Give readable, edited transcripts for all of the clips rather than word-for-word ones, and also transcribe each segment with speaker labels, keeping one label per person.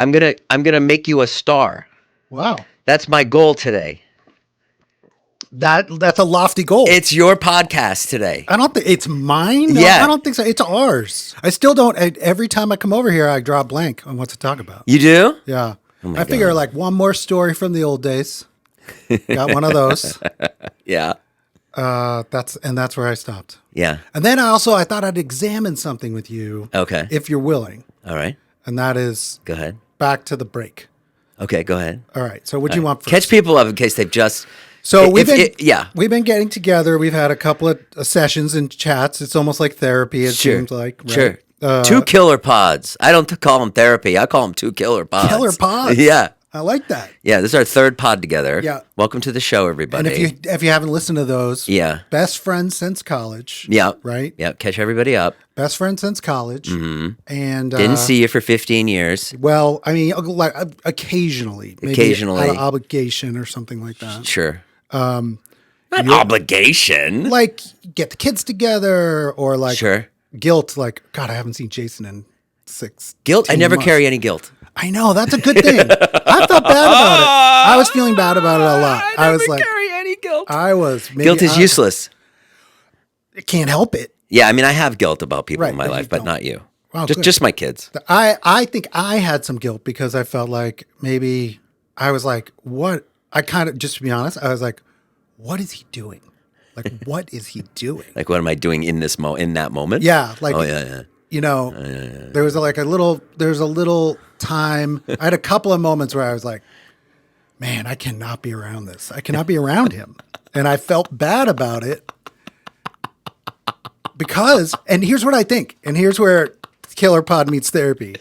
Speaker 1: I'm gonna make you a star.
Speaker 2: Wow.
Speaker 1: That's my goal today.
Speaker 2: That's a lofty goal.
Speaker 1: It's your podcast today.
Speaker 2: I don't think it's mine. No,
Speaker 1: Yeah.
Speaker 2: I don't think so. It's ours. I still don't. Every time I come over here, I draw a blank on what to talk about.
Speaker 1: You do?
Speaker 2: Yeah.
Speaker 1: Oh
Speaker 2: I figure like one more story from the old days. Got one of those.
Speaker 1: Yeah.
Speaker 2: That's where I stopped.
Speaker 1: Yeah.
Speaker 2: And then I thought I'd examine something with you.
Speaker 1: Okay.
Speaker 2: If you're willing.
Speaker 1: All right.
Speaker 2: And that is
Speaker 1: Go ahead.
Speaker 2: back to the break.
Speaker 1: Okay, go ahead.
Speaker 2: All right. So what do you want first?
Speaker 1: Catch people up in case they've just.
Speaker 2: So we've been getting together. We've had a couple of sessions and chats. It's almost like therapy. It seems like right?
Speaker 1: Sure. 2 killer pods. I don't call them therapy. I call them 2 killer pods.
Speaker 2: Killer pods.
Speaker 1: Yeah.
Speaker 2: I like that.
Speaker 1: Yeah, this is our 3rd pod together.
Speaker 2: Yeah.
Speaker 1: Welcome to the show, everybody.
Speaker 2: And if you haven't listened to those, best friends since college.
Speaker 1: Yeah.
Speaker 2: Right?
Speaker 1: Yeah, catch everybody up.
Speaker 2: Best friends since college.
Speaker 1: Mm-hmm.
Speaker 2: And
Speaker 1: didn't see you for 15 years.
Speaker 2: Well, I mean, like occasionally. Maybe out of obligation or something like that.
Speaker 1: Sure. Not obligation.
Speaker 2: Like get the kids together or like
Speaker 1: sure.
Speaker 2: Guilt. Like, God, I haven't seen Jason in 6
Speaker 1: Guilt? I never
Speaker 2: months.
Speaker 1: Carry any guilt.
Speaker 2: I know. That's a good thing. I felt bad about it. I was feeling bad about it a lot.
Speaker 1: I was like, carry any guilt.
Speaker 2: Guilt
Speaker 1: is useless.
Speaker 2: I can't help it.
Speaker 1: Yeah, I mean, I have guilt about people in my life, but not you.
Speaker 2: Wow,
Speaker 1: just my kids.
Speaker 2: I think I had some guilt because I felt like maybe I was like, what? I kind of, just to be honest, I was like, what is he doing? Like, what is he doing?
Speaker 1: Like, what am I doing in that moment?
Speaker 2: Yeah. Like,
Speaker 1: oh, yeah.
Speaker 2: You know, there was a little time. I had a couple of moments where I was like, man, I cannot be around this. I cannot be around him. And I felt bad about it because, and here's what I think, and here's where Killer Pod meets therapy.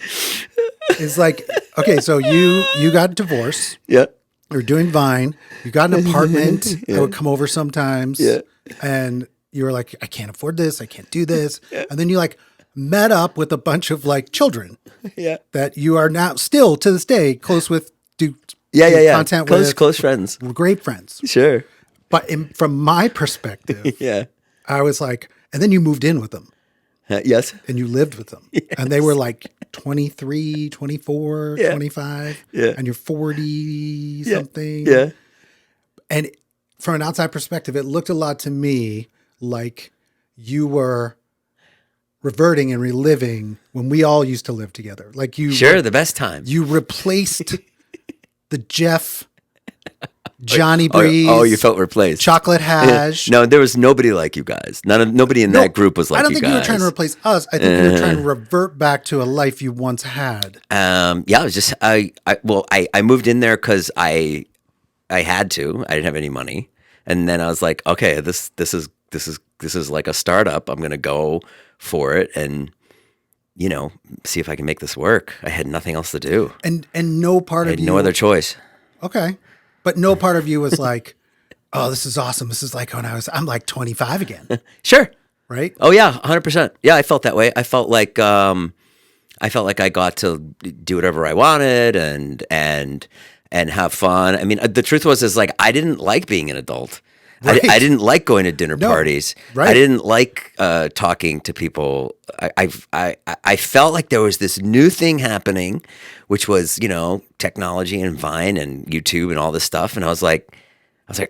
Speaker 2: Is like, okay, so you got divorced.
Speaker 1: Yeah.
Speaker 2: You're doing Vine. You got an apartment. I would come over sometimes. Yeah. And you were like, I can't afford this. I can't do this. Yeah. And then you like met up with a bunch of like children. Yeah. That you are now still to this day close with. Content with.
Speaker 1: Close friends.
Speaker 2: Great friends.
Speaker 1: Sure.
Speaker 2: But from my perspective, I was like, and then you moved in with them.
Speaker 1: Yes.
Speaker 2: And you lived with them. Yes. And they were like 23, 24, 25. Yeah. And you're 40 something.
Speaker 1: Yeah.
Speaker 2: And from an outside perspective, it looked a lot to me like you were reverting and reliving when we all used to live together. Like you.
Speaker 1: Sure, the best time.
Speaker 2: You replaced the Jeff, Johnny Breeze.
Speaker 1: Oh, you felt replaced.
Speaker 2: Chocolate Hash.
Speaker 1: No, there was nobody like you guys. Nobody in that group was like you guys.
Speaker 2: I don't think you were trying to replace us. I think you were trying to revert back to a life you once had.
Speaker 1: Yeah, it was just I moved in there because I had to. I didn't have any money, and then I was like, okay, this is like a startup. I'm gonna go for it and see if I can make this work. I had nothing else to do,
Speaker 2: and no part of you
Speaker 1: had no other choice.
Speaker 2: Okay. But no part of you was like, oh, this is awesome. This is like when I'm like 25 again.
Speaker 1: Sure.
Speaker 2: Right?
Speaker 1: Oh yeah, 100%. Yeah, I felt that way. I felt like I got to do whatever I wanted and have fun. I mean, the truth was like I didn't like being an adult. Right. I didn't like going to dinner parties. Right. I didn't like talking to people. I felt like there was this new thing happening, which was technology and Vine and YouTube and all this stuff. And I was like,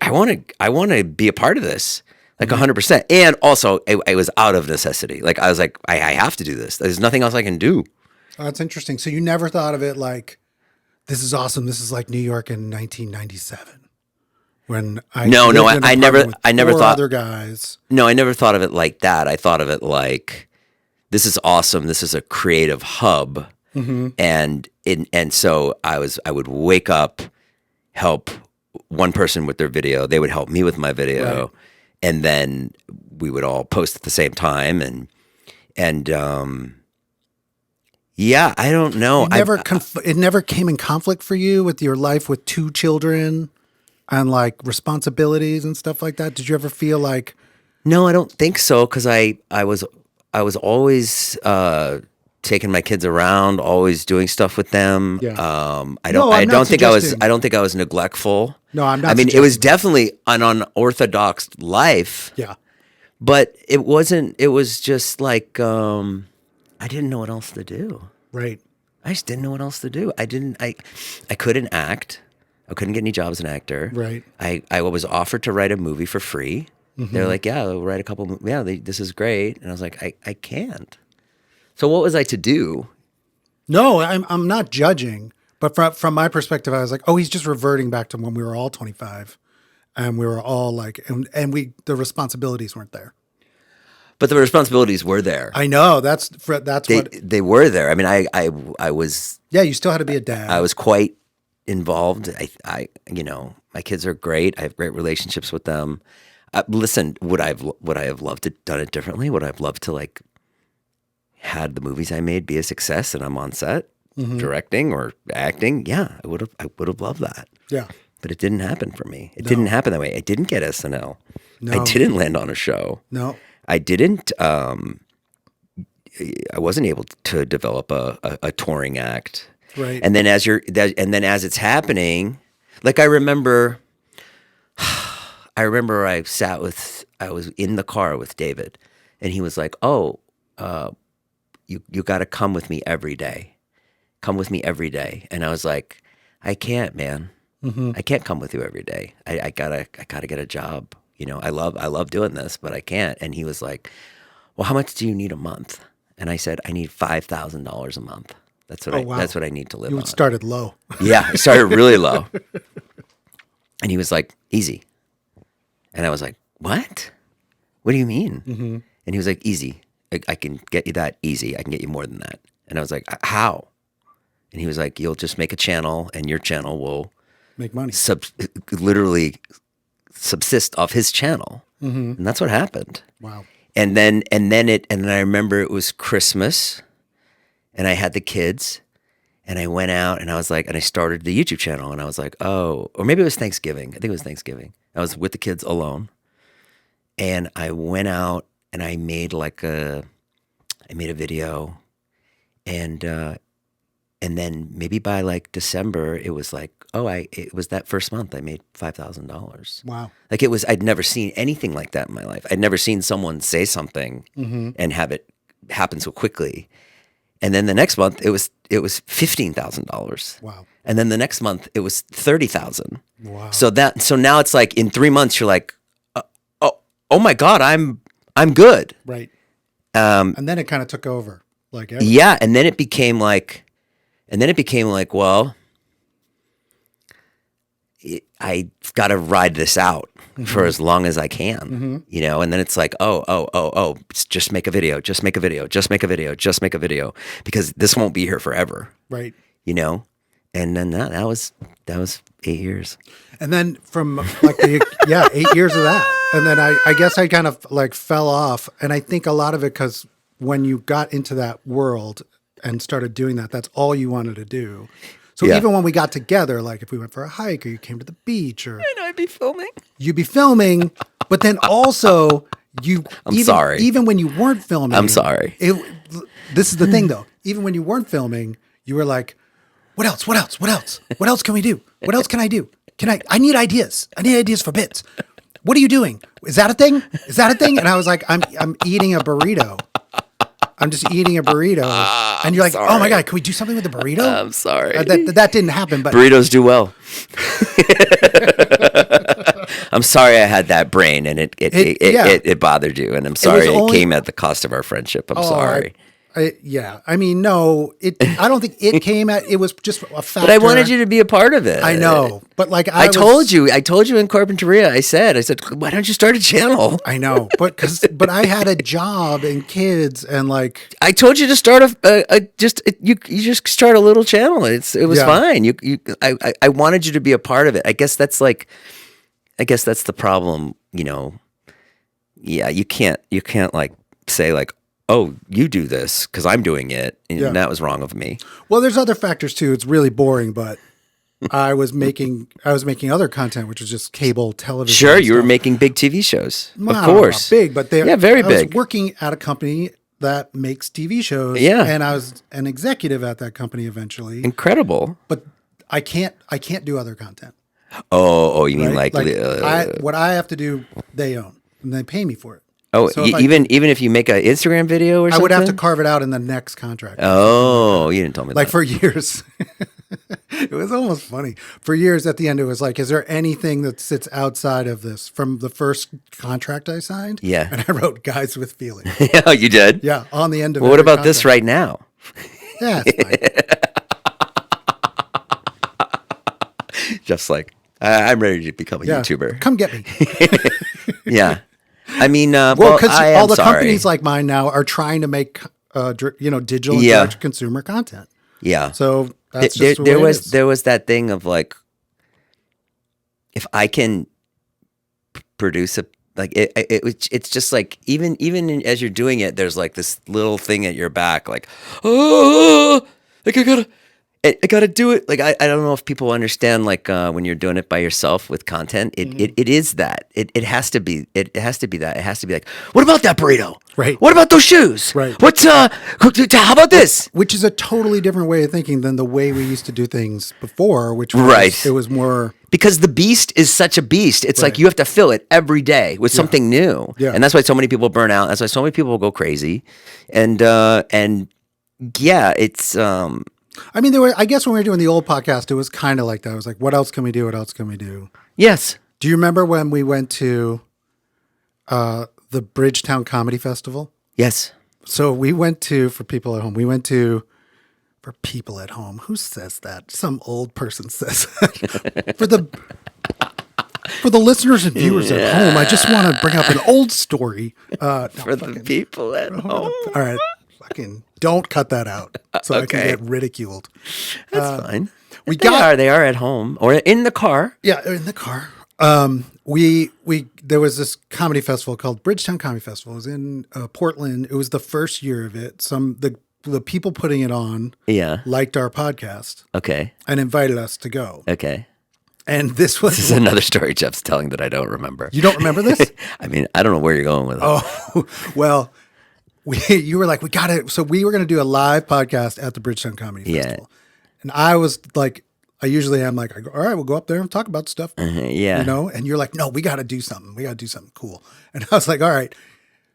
Speaker 1: I want to be a part of this, like 100%. And also, it was out of necessity. Like I was like, I have to do this. There's nothing else I can do.
Speaker 2: Oh, that's interesting. So you never thought of it like, this is awesome. This is like New York in 1997. When I never thought other guys.
Speaker 1: No, I never thought of it like that. I thought of it like, this is awesome. This is a creative hub, and so I would wake up, help one person with their video. They would help me with my video, right. And then we would all post at the same time. And yeah, I don't know.
Speaker 2: It never came in conflict for you with your life with 2 children. And like responsibilities and stuff like that. Did you ever feel like?
Speaker 1: No, I don't think so. Because I was always taking my kids around, always doing stuff with them. Yeah. I don't think I was neglectful.
Speaker 2: No, I'm not.
Speaker 1: I mean, it was definitely an unorthodox life.
Speaker 2: Yeah.
Speaker 1: But it wasn't. It was just like I didn't know what else to do.
Speaker 2: Right.
Speaker 1: I just didn't know what else to do. I couldn't act. I couldn't get any jobs as an actor.
Speaker 2: Right.
Speaker 1: I was offered to write a movie for free. They're like, yeah, we'll write a couple. Yeah, this is great. And I was like, I can't. So what was I to do?
Speaker 2: No, I'm not judging, but from my perspective, I was like, oh, he's just reverting back to when we were all 25, and we were all like, and the responsibilities weren't there.
Speaker 1: But the responsibilities were there.
Speaker 2: I know that's what
Speaker 1: they were there. I mean, I was.
Speaker 2: Yeah, you still had to be a dad.
Speaker 1: I was quite involved. I my kids are great. I have great relationships with them. Listen, would I have loved to done it differently? Would I have loved to like had the movies I made be a success and I'm on set directing or acting? Yeah, I would have loved that.
Speaker 2: Yeah,
Speaker 1: but it didn't happen for me. It didn't happen that way. I didn't get SNL.
Speaker 2: No.
Speaker 1: I didn't land on a show.
Speaker 2: No,
Speaker 1: I didn't. I wasn't able to develop a touring act.
Speaker 2: right.
Speaker 1: And then as it's happening, like I remember I was in the car with David, and he was like, "Oh, you got to come with me every day. Come with me every day." And I was like, "I can't, man. I can't come with you every day. I gotta get a job. You know, I love doing this, but I can't." And he was like, "Well, how much do you need a month?" And I said, "I need $5,000 a month. That's what I need to live on."
Speaker 2: You started low.
Speaker 1: Yeah, I started really low. And he was like, "Easy." And I was like, "What? What do you mean?" And he was like, "Easy. I can get you that easy. I can get you more than that." And I was like, "How?" And he was like, "You'll just make a channel, and your channel will
Speaker 2: Make money.
Speaker 1: literally subsist off his channel." And that's what happened.
Speaker 2: Wow.
Speaker 1: And then I remember it was Christmas, and I had the kids, and I went out, and I was like, and I started the YouTube channel, and I was like, oh, or maybe it was Thanksgiving. I think it was Thanksgiving. I was with the kids alone, and I went out, and I made a video, and then maybe by like December, it was like, it was that first month I made $5,000.
Speaker 2: Wow.
Speaker 1: Like I'd never seen anything like that in my life. I'd never seen someone say something and have it happen so quickly. And then the next month it was $15,000.
Speaker 2: Wow.
Speaker 1: And then the next month it was $30,000.
Speaker 2: Wow.
Speaker 1: So now it's like in 3 months you're like, oh my God, I'm good.
Speaker 2: Right. And then it kind of took over. Like everything.
Speaker 1: Yeah, and then it became like, well, I've got to ride this out for as long as I can, you know? And then it's like, just make a video, just make a video, just make a video, just make a video, because this won't be here forever.
Speaker 2: Right.
Speaker 1: You know? And then that was 8 years.
Speaker 2: And then from like 8 years of that. And then I guess I kind of like fell off. And I think a lot of it because when you got into that world and started doing that, that's all you wanted to do. So even when we got together, like if we went for a hike or you came to the beach or
Speaker 1: I'd be filming.
Speaker 2: You'd be filming, but then also even when you weren't filming.
Speaker 1: I'm sorry.
Speaker 2: This is the thing though. Even when you weren't filming, you were like, what else? What else? What else? What else can we do? What else can I do? I need ideas. I need ideas for bits. What are you doing? Is that a thing? Is that a thing? And I was like, I'm eating a burrito. I'm just eating a burrito. And you're like,
Speaker 1: sorry.
Speaker 2: Oh my God, can we do something with the burrito?
Speaker 1: I'm sorry.
Speaker 2: That didn't happen. But
Speaker 1: burritos do well. I'm sorry I had that brain and it bothered you. And I'm sorry it came at the cost of our friendship. I'm sorry.
Speaker 2: I mean, no, I don't think it came at, it was just a factor.
Speaker 1: But I wanted you to be a part of it.
Speaker 2: I know. But like,
Speaker 1: I told you in Carpinteria, I said, why don't you start a channel?
Speaker 2: I know, but I had a job and kids and like.
Speaker 1: I told you to start you just start a little channel. It was fine. I wanted you to be a part of it. I guess that's the problem, you know. Yeah, you can't like say like, oh, you do this because I'm doing it. And that was wrong of me.
Speaker 2: Well, there's other factors too. It's really boring, but I was making other content, which was just cable television.
Speaker 1: Sure, you were making big TV shows. Of course.
Speaker 2: Not big, but
Speaker 1: very big.
Speaker 2: I was working at a company that makes TV shows.
Speaker 1: Yeah.
Speaker 2: And I was an executive at that company eventually.
Speaker 1: Incredible.
Speaker 2: But I can't do other content.
Speaker 1: Oh, you mean
Speaker 2: right?
Speaker 1: like
Speaker 2: what I have to do, they own. And they pay me for it.
Speaker 1: Oh,
Speaker 2: So if
Speaker 1: even if you make an Instagram video or
Speaker 2: I
Speaker 1: something?
Speaker 2: would have to carve it out in the next contract.
Speaker 1: Oh, you didn't tell me
Speaker 2: Like
Speaker 1: that.
Speaker 2: for years. It was almost funny. For years at the end, it was like, is there anything that sits outside of this from the first contract I signed?
Speaker 1: Yeah.
Speaker 2: And I wrote guys with feelings.
Speaker 1: Yeah, you did?
Speaker 2: Yeah, on the end of
Speaker 1: Well, what
Speaker 2: every
Speaker 1: about this
Speaker 2: contract.
Speaker 1: right now?
Speaker 2: Yeah, it's fine.
Speaker 1: Just like, I'm ready to become a
Speaker 2: Yeah.
Speaker 1: YouTuber.
Speaker 2: Come get me.
Speaker 1: Yeah. I mean,
Speaker 2: Well,
Speaker 1: well,
Speaker 2: because
Speaker 1: I
Speaker 2: all
Speaker 1: am
Speaker 2: the
Speaker 1: sorry.
Speaker 2: companies like mine now are trying to make, digital and
Speaker 1: Yeah.
Speaker 2: direct consumer content.
Speaker 1: Yeah.
Speaker 2: So that's
Speaker 1: There,
Speaker 2: just the way it is.
Speaker 1: there was that thing of like, if I can produce a like it's just like even as you're doing it, there's like this little thing at your back, like, oh, like I gotta do it. Like I don't know if people understand, like when you're doing it by yourself with content, it is that it has to be that it has to be like, what about that burrito?
Speaker 2: Right.
Speaker 1: What about those shoes?
Speaker 2: Right.
Speaker 1: What's how about this?
Speaker 2: Which is a totally different way of thinking than the way we used to do things before, which was,
Speaker 1: Right.
Speaker 2: it was more,
Speaker 1: Because the beast is such a beast. It's like you have to fill it every day with something new.
Speaker 2: Yeah.
Speaker 1: And that's why so many people burn out. That's why so many people go crazy. And yeah, it's
Speaker 2: I mean, I guess when we were doing the old podcast, it was kind of like that. It was like, what else can we do? What else can we do?
Speaker 1: yes.
Speaker 2: Do you remember when we went to the Bridgetown Comedy Festival?
Speaker 1: Yes.
Speaker 2: So we went to, for people at home, who says that? Some old person says that. For the listeners and viewers at home, I just want to bring up an old story.
Speaker 1: For the people at home.
Speaker 2: All right. Fucking don't cut that out so I can
Speaker 1: Okay.
Speaker 2: get ridiculed.
Speaker 1: That's fine.
Speaker 2: We
Speaker 1: They are at home or in the car.
Speaker 2: Yeah, in the car. There was this comedy festival called Bridgetown Comedy Festival. It was in Portland. It was the first year of it. The people putting it on
Speaker 1: Yeah.
Speaker 2: liked our podcast
Speaker 1: Okay.
Speaker 2: and invited us to go.
Speaker 1: Okay.
Speaker 2: And this was
Speaker 1: This is another story Jeff's telling that I don't remember.
Speaker 2: you don't remember this?
Speaker 1: I mean, I don't know where you're going with it.
Speaker 2: Oh, well, you were like, we got it. So we were going to do a live podcast at the Bridgetown Comedy
Speaker 1: Yeah.
Speaker 2: Festival. And I was like, I usually am like, all right, we'll go up there and talk about stuff.
Speaker 1: Yeah.
Speaker 2: You know, and you're like, no, we got to do something. We got to do something cool. And I was like, all right.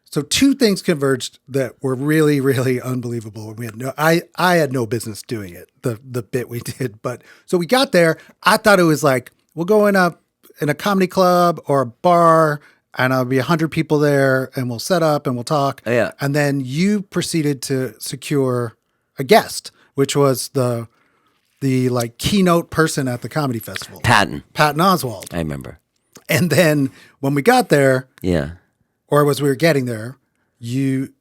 Speaker 2: So two things converged that were really, really unbelievable. I had no business doing it, the bit we did. But so we got there. I thought it was like, we'll go in a comedy club or a bar and there'll be 100 people there and we'll set up and we'll talk.
Speaker 1: Yeah.
Speaker 2: And then you proceeded to secure a guest, which was the like keynote person at the comedy festival.
Speaker 1: Patton.
Speaker 2: Oswalt.
Speaker 1: I remember.
Speaker 2: And then when we got there,
Speaker 1: Yeah.
Speaker 2: or as we were getting there, you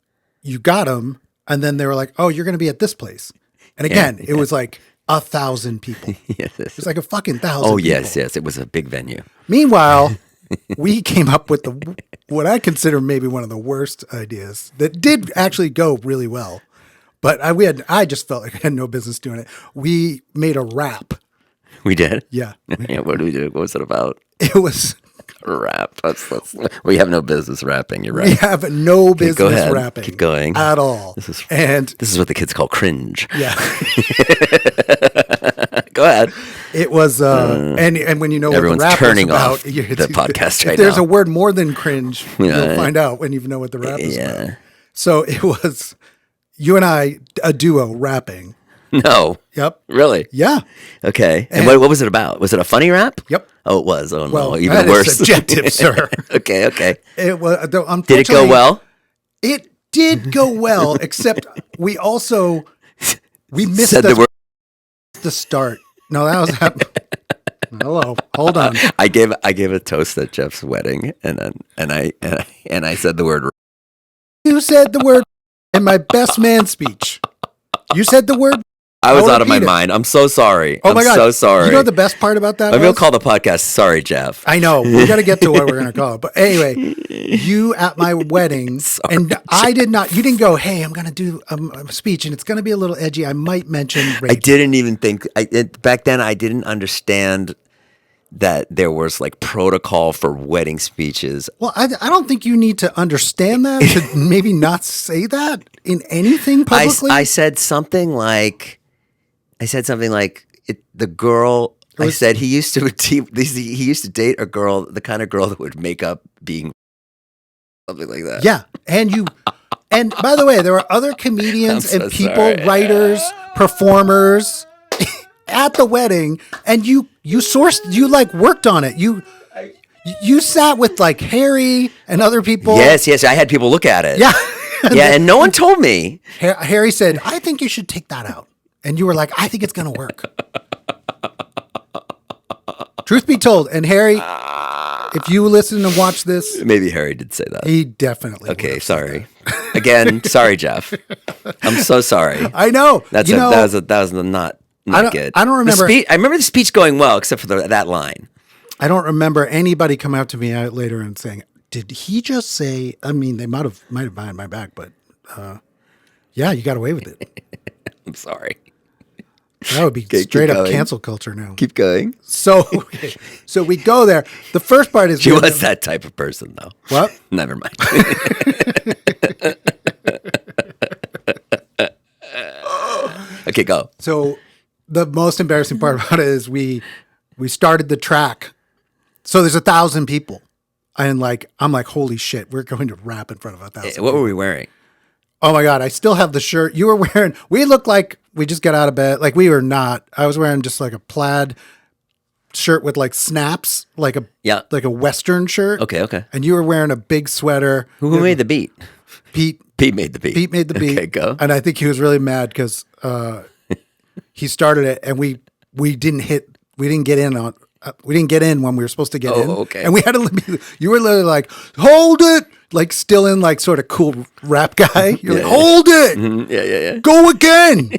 Speaker 2: got him, and then they were like, "Oh, you're going to be at this place." And again, it was like 1,000 people.
Speaker 1: Yes.
Speaker 2: It was like a fucking 1,000.
Speaker 1: Oh,
Speaker 2: people.
Speaker 1: yes. It was a big venue.
Speaker 2: Meanwhile, we came up with what I consider maybe one of the worst ideas that did actually go really well, but I just felt like I had no business doing it. We made a rap.
Speaker 1: We did?
Speaker 2: Yeah,
Speaker 1: Yeah, what did we do? What was it about?
Speaker 2: it was.
Speaker 1: Rap. We have no business rapping. You're
Speaker 2: We
Speaker 1: right.
Speaker 2: have no business
Speaker 1: go ahead.
Speaker 2: rapping.
Speaker 1: Keep going.
Speaker 2: At all.
Speaker 1: This is what the kids call cringe.
Speaker 2: Yeah.
Speaker 1: Go ahead.
Speaker 2: It was, and when you know
Speaker 1: Everyone's
Speaker 2: what the rap
Speaker 1: turning
Speaker 2: is about,
Speaker 1: off the podcast
Speaker 2: if
Speaker 1: right
Speaker 2: there's
Speaker 1: now.
Speaker 2: a word more than cringe,
Speaker 1: Yeah.
Speaker 2: you'll find out when you know what the rap is
Speaker 1: Yeah.
Speaker 2: about. So it was you and I, a duo rapping.
Speaker 1: No.
Speaker 2: Yep.
Speaker 1: Really?
Speaker 2: Yeah.
Speaker 1: Okay. And what was it about? Was it a funny rap?
Speaker 2: Yep.
Speaker 1: Oh, it was. Oh,
Speaker 2: Well,
Speaker 1: no. Even
Speaker 2: that is
Speaker 1: worse.
Speaker 2: subjective, sir.
Speaker 1: Okay.
Speaker 2: It was.
Speaker 1: Did it go
Speaker 2: Unfortunately,
Speaker 1: well?
Speaker 2: It did go well, except we missed
Speaker 1: Said the word.
Speaker 2: the start. No, that was. Hello. Hold on.
Speaker 1: I gave a toast at Jeff's wedding, and I said the word.
Speaker 2: You said the word in my best man speech. You said the word.
Speaker 1: I was
Speaker 2: I'll
Speaker 1: out of my
Speaker 2: repeat it.
Speaker 1: mind. I'm so sorry.
Speaker 2: Oh my God.
Speaker 1: I'm so sorry.
Speaker 2: You know what the best part about that
Speaker 1: Maybe I'll
Speaker 2: was?
Speaker 1: call the podcast Sorry, Jeff.
Speaker 2: I know. We got to get to what we're going to call it. But anyway, you at my wedding, and I did not, you didn't go, hey, I'm going to do a speech and it's going to be a little edgy. I might mention rape.
Speaker 1: I didn't even think, back then I didn't understand that there was like protocol for wedding speeches.
Speaker 2: Well, I don't think you need to understand that to maybe not say that in anything publicly.
Speaker 1: I said something like, the girl. I said he used to date a girl, the kind of girl that would make up being something like that.
Speaker 2: Yeah, and by the way, there were other comedians
Speaker 1: I'm so
Speaker 2: and people,
Speaker 1: sorry.
Speaker 2: writers, performers at the wedding, and you like worked on it. You sat with like Harry and other people.
Speaker 1: Yes, I had people look at it.
Speaker 2: Yeah.
Speaker 1: Yeah, and no one told me.
Speaker 2: Harry said, "I think you should take that out," and you were like, "I think it's gonna work." Truth be told, and Harry, if you listen and watch this,
Speaker 1: Maybe Harry did say that.
Speaker 2: he definitely.
Speaker 1: Okay,
Speaker 2: would have said
Speaker 1: sorry. Again, sorry, Jeff. I'm so sorry.
Speaker 2: that. I know.
Speaker 1: That was not good.
Speaker 2: I don't remember.
Speaker 1: I remember the speech going well, except for that line.
Speaker 2: I don't remember anybody come up to me out later and saying, "Did he just say?" I mean, they might have behind my back, but yeah, you got away with it.
Speaker 1: I'm sorry.
Speaker 2: That would be
Speaker 1: Okay,
Speaker 2: straight
Speaker 1: keep
Speaker 2: up
Speaker 1: going.
Speaker 2: cancel culture now.
Speaker 1: Keep going.
Speaker 2: So we go there. The first part is
Speaker 1: She was that type of person, though.
Speaker 2: What?
Speaker 1: Never mind. Okay, go.
Speaker 2: So the most embarrassing part about it is we started the track. So there's 1,000 people. And I'm like, holy shit, we're going to rap in front of 1,000.
Speaker 1: What were we wearing?
Speaker 2: Oh my God, I still have the shirt. You were wearing, we looked like we just got out of bed. Like we were not. I was wearing just like a plaid shirt with like snaps, like a Western shirt.
Speaker 1: Okay.
Speaker 2: And you were wearing a big sweater.
Speaker 1: Who made the beat?
Speaker 2: Pete.
Speaker 1: Pete made the beat.
Speaker 2: Pete made the beat.
Speaker 1: Okay, go.
Speaker 2: And I think he was really mad because he started it and we didn't get in when we were supposed to get in.
Speaker 1: Okay.
Speaker 2: And we had to, you were literally like, hold it. Like still in like sort of cool rap guy. You're like, hold it.
Speaker 1: Mm-hmm. Yeah.
Speaker 2: Go again.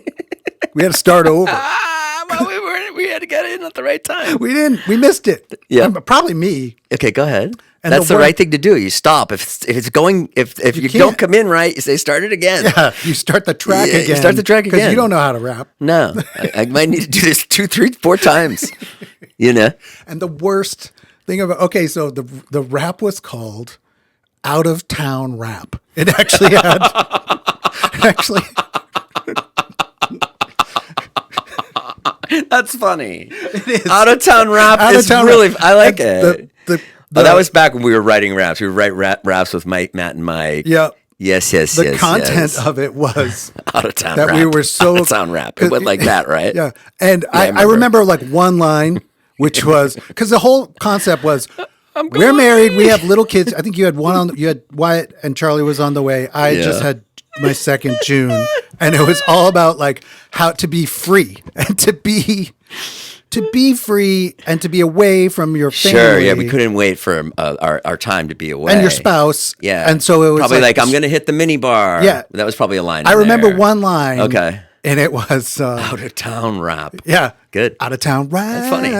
Speaker 2: We had to start over.
Speaker 1: Well, we had to get in at the right time.
Speaker 2: We missed it.
Speaker 1: Yeah.
Speaker 2: Probably me.
Speaker 1: Okay, go ahead.
Speaker 2: And
Speaker 1: That's the right thing to do. You stop. If you don't come in right, you say start it again.
Speaker 2: Yeah, you start the track again.
Speaker 1: You start the track again.
Speaker 2: Because you don't know how to rap.
Speaker 1: No, I might need to do this 2, 3, 4 times.
Speaker 2: And the worst thing about, so the rap was called Out of Town Rap. It actually had,
Speaker 1: That's funny.
Speaker 2: it is.
Speaker 1: Out of town rap is really. I like it. That was back when we were writing raps. We would write raps with Matt and Mike.
Speaker 2: Yeah.
Speaker 1: Yes.
Speaker 2: The content of it was
Speaker 1: out of town
Speaker 2: that
Speaker 1: rap.
Speaker 2: we were so
Speaker 1: out of town rap. It went like that, right?
Speaker 2: Yeah. And I remember like one line, which was because the whole concept was we're married, we have little kids. I think you had Wyatt and Charlie was on the way. I just had my second June, and it was all about like how to be free and to be free and to be away from your family.
Speaker 1: Sure, yeah, we couldn't wait for our time to be away.
Speaker 2: And your spouse.
Speaker 1: Yeah.
Speaker 2: And so it was
Speaker 1: probably like I'm going to hit the mini bar.
Speaker 2: Yeah.
Speaker 1: That was probably a line.
Speaker 2: I remember
Speaker 1: there.
Speaker 2: one line.
Speaker 1: Okay.
Speaker 2: And it was
Speaker 1: out of town rap.
Speaker 2: Yeah.
Speaker 1: Good.
Speaker 2: Out of town rap.
Speaker 1: That's funny.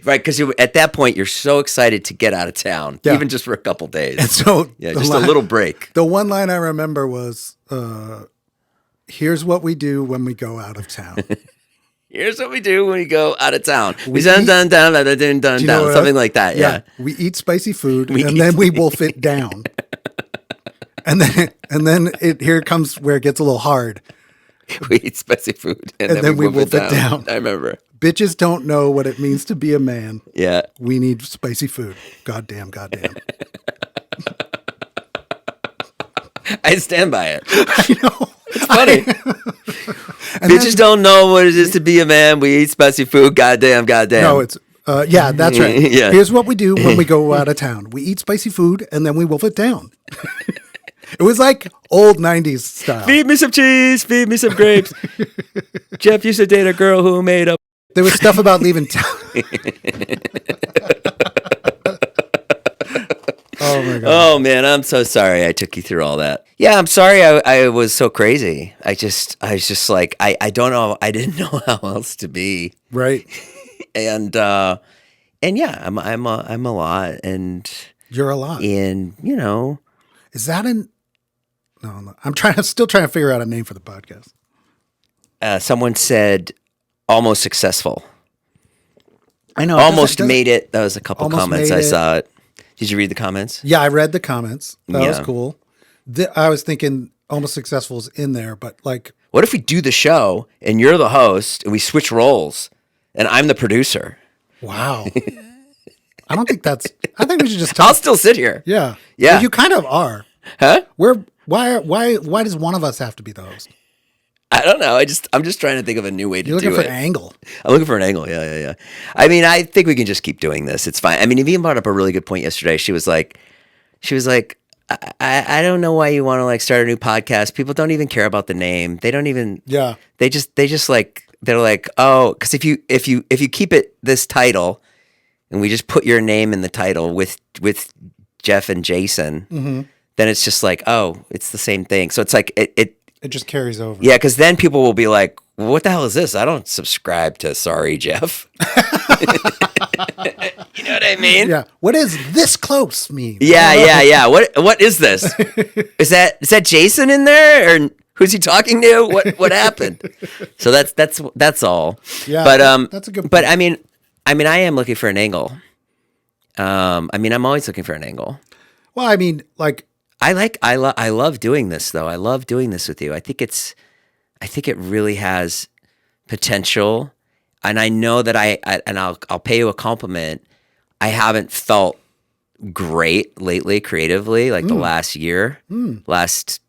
Speaker 1: Right, because at that point you're so excited to get out of town, even just for a couple days.
Speaker 2: And so
Speaker 1: just a little break.
Speaker 2: The one line I remember was, "Here's what we do when we go out of town."
Speaker 1: Here's what we do when we go out of town. We
Speaker 2: eat-
Speaker 1: dun something like that. Yeah.
Speaker 2: We eat spicy food then we wolf it down. and then here comes where it gets a little hard.
Speaker 1: We eat spicy food and then we wolf it down. I remember.
Speaker 2: Bitches don't know what it means to be a man.
Speaker 1: Yeah. We
Speaker 2: need spicy food. Goddamn.
Speaker 1: I stand by it.
Speaker 2: I know.
Speaker 1: It's funny. Bitches don't know what it is to be a man. We eat spicy food. Goddamn.
Speaker 2: No, it's that's right.
Speaker 1: Yeah.
Speaker 2: Here's what we do when we go out of town. We eat spicy food and then we wolf it down. It was like old 90s style.
Speaker 1: Feed me some cheese. Feed me some grapes. Jeff used to date a girl who made up.
Speaker 2: There was stuff about leaving town. Oh my God.
Speaker 1: Oh man, I'm so sorry I took you through all that. Yeah, I'm sorry I was so crazy. I was just like I don't know. I didn't know how else to be.
Speaker 2: Right.
Speaker 1: And yeah, I'm a lot, and
Speaker 2: you're a lot.
Speaker 1: And
Speaker 2: is that no, I'm still trying to figure out a name for the podcast.
Speaker 1: Someone said almost successful.
Speaker 2: I know.
Speaker 1: Almost made it. That was a couple comments. I saw it. Did you read the comments?
Speaker 2: Yeah, I read the comments. That was cool. I was thinking almost successful is in there, but like,
Speaker 1: what if we do the show and you're the host and we switch roles and I'm the producer?
Speaker 2: Wow. I don't think that's. I think we should just
Speaker 1: I'll
Speaker 2: talk.
Speaker 1: still sit here.
Speaker 2: Yeah.
Speaker 1: Yeah.
Speaker 2: Well, you kind of are.
Speaker 1: Huh?
Speaker 2: Why does one of us have to be the host?
Speaker 1: I don't know. I'm just trying to think of a new way to do it.
Speaker 2: You're looking for an angle.
Speaker 1: I'm looking for an angle. Yeah. I mean, I think we can just keep doing this. It's fine. I mean, Evian brought up a really good point yesterday. She was like, I don't know why you want to like start a new podcast. People don't even care about the name. They don't even.
Speaker 2: Yeah.
Speaker 1: They just like they're like, oh, because if you keep it this title, and we just put your name in the title with Jeff and Jason, then it's just like, oh, it's the same thing. So it's like
Speaker 2: It just carries over.
Speaker 1: yeah, because then people will be like, well, what the hell is this? I don't subscribe to Sorry, Jeff. You know what I mean?
Speaker 2: Yeah. What does this close mean?
Speaker 1: Yeah. What is this? Is that Jason in there, or who's he talking to? What happened? So that's all.
Speaker 2: Yeah.
Speaker 1: But
Speaker 2: that's a good point.
Speaker 1: But I mean, I am looking for an angle. I mean, I'm always looking for an angle.
Speaker 2: Well, I mean, like,
Speaker 1: I love doing this though. I love doing this with you. I think it really has potential, and I know that I'll pay you a compliment. I haven't felt great lately creatively, like the last year, last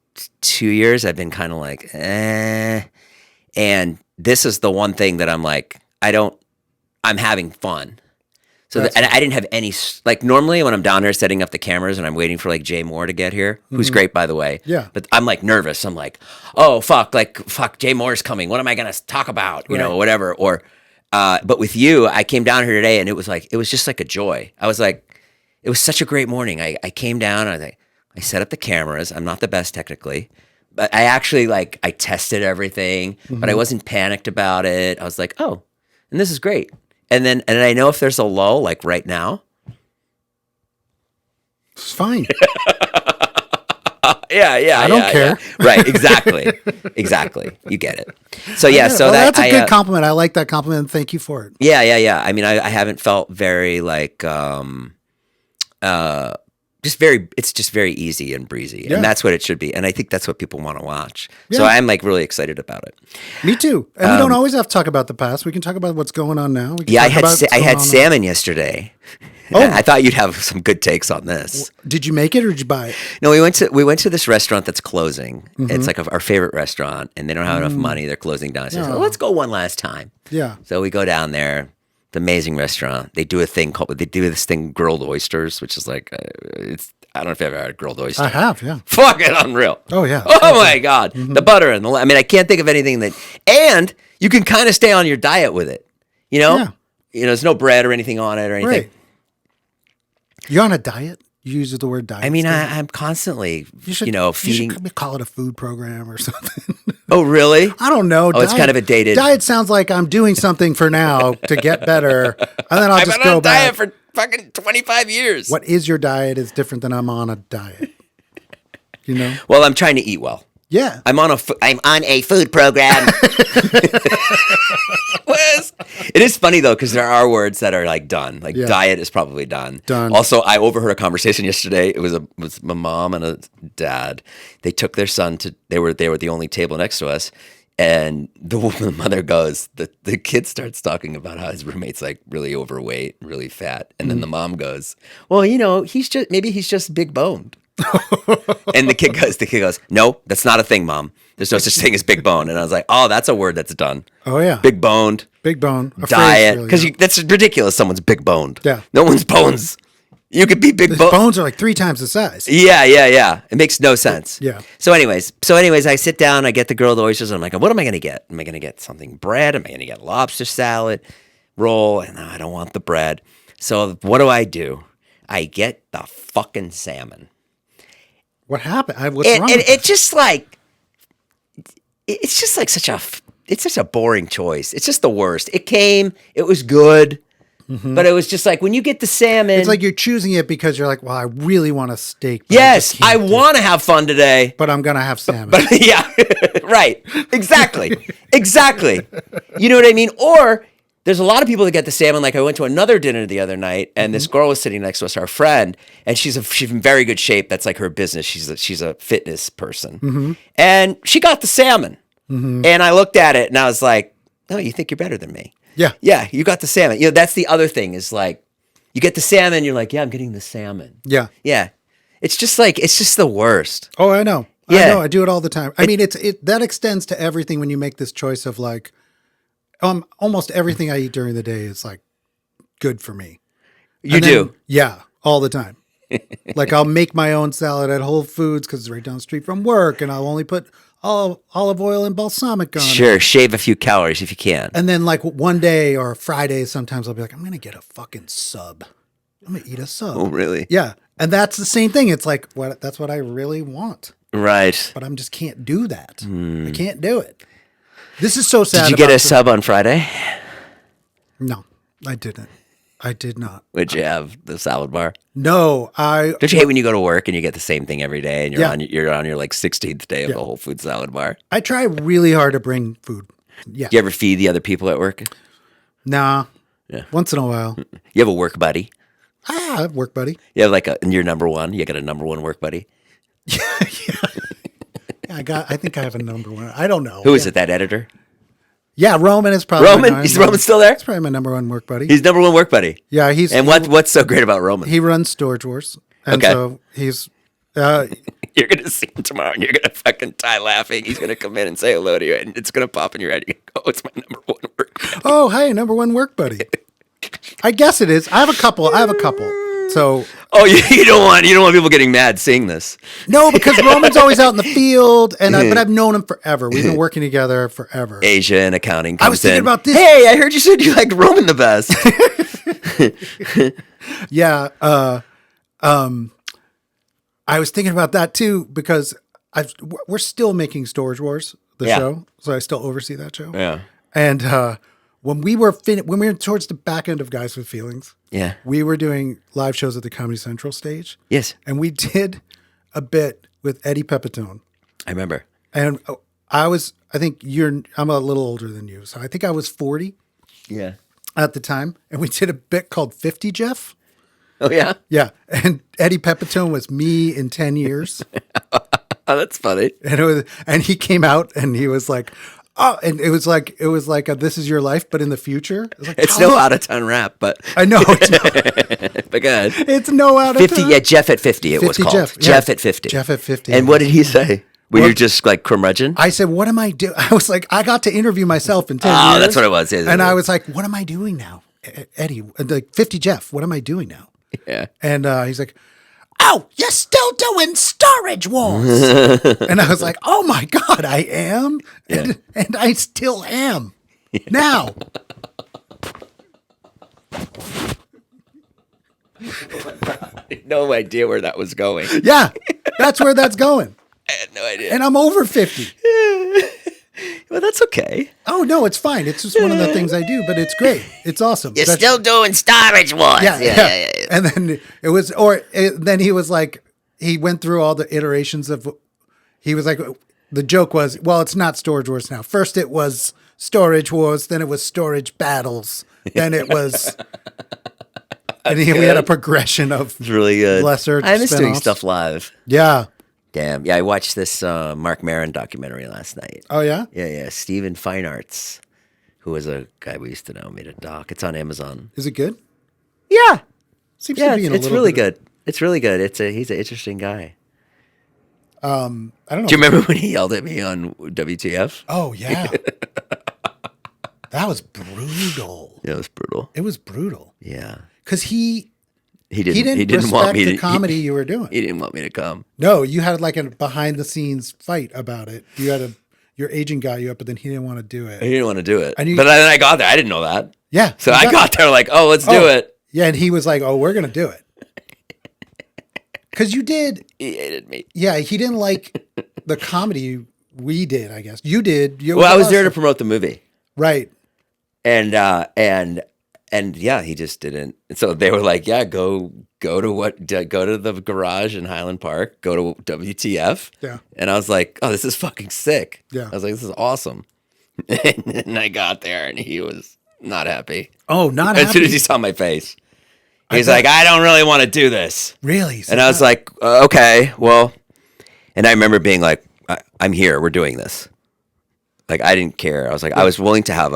Speaker 1: 2 years. I've been kind of like, and this is the one thing that I'm like, I'm having fun. So and I didn't have any, like normally when I'm down there setting up the cameras and I'm waiting for like Jay Moore to get here, who's great by the way.
Speaker 2: Yeah.
Speaker 1: But I'm like nervous. I'm like, oh fuck, Jay Moore's coming. What am I going to talk about? You know, whatever. Or, but with you, I came down here today and it was just like a joy. I was like, it was such a great morning. I came down and I set up the cameras. I'm not the best technically, but I actually I tested everything, but I wasn't panicked about it. I was like, oh, and this is great. And I know if there's a lull, like right now.
Speaker 2: It's fine.
Speaker 1: Yeah.
Speaker 2: I don't care.
Speaker 1: Yeah. Right, exactly. You get it. So yeah, so
Speaker 2: that's a good compliment. I like that compliment. Thank you for it.
Speaker 1: Yeah. I mean, I haven't felt very it's just very easy and breezy.
Speaker 2: Yeah.
Speaker 1: And that's what it should be. And I think that's what people want to watch. So I'm really excited about it.
Speaker 2: Me too. And we don't always have to talk about the past. We can talk about what's going on now.
Speaker 1: I had salmon yesterday. Oh. I thought you'd have some good takes on this.
Speaker 2: Did you make it or did you buy it?
Speaker 1: No, we went to this restaurant that's closing. It's like our favorite restaurant, and they don't have enough money. They're closing down. So I said, let's go one last time.
Speaker 2: Yeah.
Speaker 1: So we go down there. It's an amazing restaurant. They do this thing grilled oysters, which is like I don't know if you've ever had grilled oyster.
Speaker 2: I have, yeah.
Speaker 1: Fucking unreal.
Speaker 2: Oh yeah.
Speaker 1: Oh my God. The butter and I mean, I can't think of anything and you can kind of stay on your diet with it. You know?
Speaker 2: Yeah.
Speaker 1: You know, there's no bread or anything on it or anything.
Speaker 2: Right. You're on a diet? You use the word diet.
Speaker 1: I mean, I'm constantly, feeding.
Speaker 2: You should call it a food program or something.
Speaker 1: Oh, really?
Speaker 2: I don't know.
Speaker 1: Oh, it's kind of a dated.
Speaker 2: Diet sounds like I'm doing something for now to get better, and then I'll just go back.
Speaker 1: I've been on a diet for fucking 25 years.
Speaker 2: What is your diet is different than I'm on a diet. You know?
Speaker 1: Well, I'm trying to eat well.
Speaker 2: Yeah.
Speaker 1: I'm on a food program. It is funny though, because there are words that are like done. Like diet is probably done.
Speaker 2: Done.
Speaker 1: Also, I overheard a conversation yesterday. It was my mom and a dad. They took their son they were the only table next to us. And the mother goes, the kid starts talking about how his roommate's like really overweight, really fat. And then the mom goes, well, he's just big boned. And the kid goes, no, that's not a thing, Mom. There's no such thing as big bone. And I was like, oh, that's a word that's done.
Speaker 2: Oh yeah,
Speaker 1: big boned,
Speaker 2: big bone
Speaker 1: diet, because that's ridiculous. Someone's big boned.
Speaker 2: Yeah,
Speaker 1: no one's bones. You could be big boned.
Speaker 2: Bones are like 3 times the size.
Speaker 1: Yeah. It makes no sense.
Speaker 2: Yeah.
Speaker 1: So anyways, I sit down, I get the grilled oysters, and I'm like, what am I going to get? Am I going to get something bread? Am I going to get lobster salad, roll? And I don't want the bread. So what do? I get the fucking salmon.
Speaker 2: What happened? What's wrong?
Speaker 1: And it's just like such a boring choice. It's just the worst. It was good, but it was just like when you get the salmon.
Speaker 2: It's like you're choosing it because you're like, well, I really want a steak.
Speaker 1: Yes, I want to have fun today.
Speaker 2: But I'm going to have salmon.
Speaker 1: But yeah, right. Exactly. You know what I mean? Or there's a lot of people that get the salmon. Like I went to another dinner the other night, and this girl was sitting next to us, our friend, and she's in very good shape. That's like her business. She's a fitness person, and she got the salmon. And I looked at it, and I was like, "No, you think you're better than me."
Speaker 2: Yeah,
Speaker 1: you got the salmon. That's the other thing is like, You get the salmon, you're like, yeah, I'm getting the salmon.
Speaker 2: Yeah.
Speaker 1: Yeah. It's just the worst.
Speaker 2: Oh, I know.
Speaker 1: Yeah.
Speaker 2: I know. I do it all the time. I mean, that extends to everything when you make this choice of like, almost everything I eat during the day is like good for me.
Speaker 1: You do?
Speaker 2: Yeah, all the time. Like I'll make my own salad at Whole Foods because it's right down the street from work, and I'll only put olive oil and balsamic on it.
Speaker 1: Sure, shave a few calories if you can.
Speaker 2: And then like one day or Friday, sometimes I'll be like, I'm going to get a fucking sub. I'm going to eat a sub.
Speaker 1: Oh, really?
Speaker 2: Yeah. And that's the same thing. It's like, that's what I really want.
Speaker 1: Right.
Speaker 2: But I just can't do that. I can't do it. This is so sad.
Speaker 1: Did you get a sub on Friday?
Speaker 2: No, I didn't. I did not.
Speaker 1: Would you have the salad bar?
Speaker 2: No,
Speaker 1: Don't you hate when you go to work and you get the same thing every day and you're
Speaker 2: Yeah.
Speaker 1: on your like 16th day of the Whole Food salad bar?
Speaker 2: I try really hard to bring food. Yeah.
Speaker 1: Do you ever feed the other people at work?
Speaker 2: Nah.
Speaker 1: Yeah.
Speaker 2: Once in a while.
Speaker 1: You have a work buddy?
Speaker 2: I have work buddy.
Speaker 1: You have like your number one? You got a number one work buddy?
Speaker 2: Yeah. I think I have a number one. I don't know.
Speaker 1: Who is it? That editor?
Speaker 2: Yeah, Roman is probably
Speaker 1: Roman? Is Roman still there?
Speaker 2: He's probably my number one work buddy.
Speaker 1: He's number one work buddy.
Speaker 2: Yeah,
Speaker 1: And what's so great about Roman?
Speaker 2: he runs Storage Wars. And
Speaker 1: Okay.
Speaker 2: so he's
Speaker 1: You're going to see him tomorrow and you're going to fucking die laughing. He's going to come in and say hello to you and it's going to pop in your head. You go, oh, it's my number one work buddy.
Speaker 2: oh, hey, number one work buddy. I guess it is. I have a couple. So
Speaker 1: Oh, you don't want people getting mad seeing this.
Speaker 2: no, because Roman's always out in the field, but I've known him forever. We've been working together forever.
Speaker 1: Asia and accounting comes
Speaker 2: I was thinking
Speaker 1: in.
Speaker 2: about this.
Speaker 1: Hey, I heard you said you liked Roman the best.
Speaker 2: Yeah. I was thinking about that too because we're still making Storage Wars, the show, so I still oversee that show.
Speaker 1: Yeah.
Speaker 2: And when we were towards the back end of Guys with Feelings,
Speaker 1: Yeah.
Speaker 2: we were doing live shows at the Comedy Central stage.
Speaker 1: Yes.
Speaker 2: And we did a bit with Eddie Pepitone.
Speaker 1: I remember.
Speaker 2: And I'm a little older than you. So I think I was 40
Speaker 1: Yeah.
Speaker 2: at the time. And we did a bit called 50 Jeff.
Speaker 1: Oh, yeah?
Speaker 2: Yeah. And Eddie Pepitone was me in 10 years.
Speaker 1: Oh, that's funny.
Speaker 2: And he came out and he was like, oh, and it was like this is your life, but in the future. It was like,
Speaker 1: It's no out of town rap, but
Speaker 2: I know. It's
Speaker 1: but go ahead.
Speaker 2: it's no out of
Speaker 1: 50,
Speaker 2: time.
Speaker 1: yeah, Jeff at 50 it was
Speaker 2: 50
Speaker 1: called.
Speaker 2: Jeff, yeah.
Speaker 1: Jeff at 50.
Speaker 2: Jeff at 50.
Speaker 1: And what did he say? Were you just like curmudgeon?
Speaker 2: I said, what am I doing? I was like, I got to interview myself in 10 years.
Speaker 1: Oh, that's what it was. Yeah,
Speaker 2: And I was like, what am I doing now? Eddie, like 50 Jeff, what am I doing now?
Speaker 1: Yeah.
Speaker 2: And he's like, oh, you're still doing Storage Wars. And I was like, oh my God, I am. And I still am now.
Speaker 1: No idea where that was going.
Speaker 2: Yeah, that's where that's going.
Speaker 1: I had no idea.
Speaker 2: And I'm over 50.
Speaker 1: Well, that's okay.
Speaker 2: Oh, no, it's fine. It's just one of the things I do, but it's great. It's awesome.
Speaker 1: You're still doing Storage Wars.
Speaker 2: Yeah. And then then he was like, he went through all the iterations of, he was like, the joke was, well, it's not Storage Wars now. First it was Storage Wars, then it was Storage Battles, then it was, and we had a progression of
Speaker 1: It's really good.
Speaker 2: lesser
Speaker 1: I miss doing
Speaker 2: spinoffs.
Speaker 1: stuff live.
Speaker 2: Yeah.
Speaker 1: Damn. Yeah, I watched this Marc Maron documentary last night.
Speaker 2: Oh, yeah?
Speaker 1: Yeah. Steven Fine Arts, who was a guy we used to know, made a doc. It's on Amazon.
Speaker 2: Is it good?
Speaker 1: Yeah.
Speaker 2: Seems
Speaker 1: Yeah,
Speaker 2: to be in a
Speaker 1: it's
Speaker 2: little
Speaker 1: really
Speaker 2: bit
Speaker 1: good. It's really good. He's an interesting guy.
Speaker 2: I don't know.
Speaker 1: Do you remember when he yelled at me on WTF?
Speaker 2: Oh, yeah. That was brutal.
Speaker 1: Yeah, it was brutal.
Speaker 2: It was brutal.
Speaker 1: Yeah.
Speaker 2: Because he
Speaker 1: didn't
Speaker 2: respect
Speaker 1: want me
Speaker 2: the
Speaker 1: to
Speaker 2: comedy you were doing.
Speaker 1: He didn't want me to come.
Speaker 2: No, you had like a behind the scenes fight about it. You had your agent got you up, but then he didn't want to do it.
Speaker 1: He didn't want to do it.
Speaker 2: And you-
Speaker 1: but then I got there. I didn't know that.
Speaker 2: Yeah.
Speaker 1: So I got there like, oh, let's do it.
Speaker 2: Yeah, and he was like, "Oh, we're gonna do it." Because you did.
Speaker 1: He hated me.
Speaker 2: Yeah, he didn't like the comedy we did. I guess you did.
Speaker 1: Well, I was there to promote the movie,
Speaker 2: right.
Speaker 1: and yeah, he just didn't. And so they were like, yeah, go to the garage in Highland Park, go to WTF.
Speaker 2: Yeah.
Speaker 1: And I was like, oh, this is fucking sick.
Speaker 2: Yeah.
Speaker 1: I was like, this is awesome. And I got there, and he was not happy.
Speaker 2: Oh, not
Speaker 1: As soon as
Speaker 2: happy.
Speaker 1: he saw my face, he's like, I don't really want to do this.
Speaker 2: Really?
Speaker 1: And I was like, okay, well, and I remember being like, I'm here, we're doing this. Like, I didn't care. I was like, I was willing to have